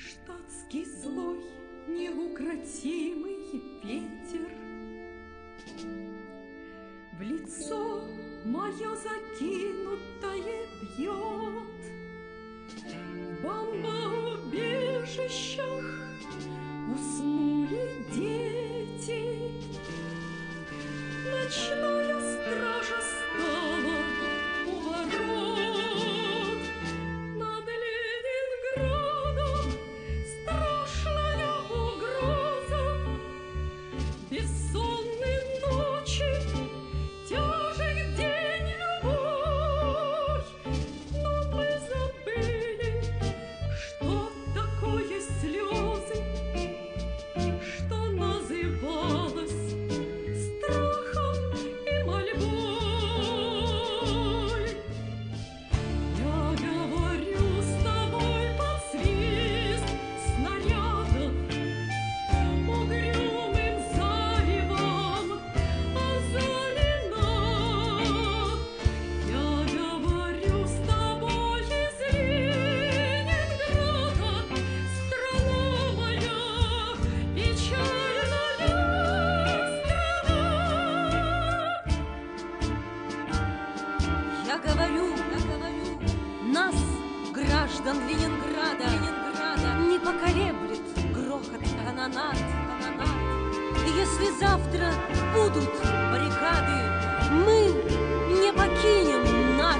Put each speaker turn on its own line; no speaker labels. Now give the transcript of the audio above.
Штатский злой, неукротимый ветер в лицо мое закинутое бьет. В бомбоубежищах уснули дети. Ночная стража стала у ворот. Над Ленинградом страшная угроза. Бессонные ночи, тяжек день любой. Но мы забыли, что такое слезы, что называлось страхом и мольбой. Я говорю с тобой под свист снарядов, угрюмым заревом озарена. Я говорю с тобой из Ленинграда, страна моя, печальная
Я говорю, нас, граждан Ленинграда, не поколеблет грохот канонад. И если завтра будут баррикады, мы не покинем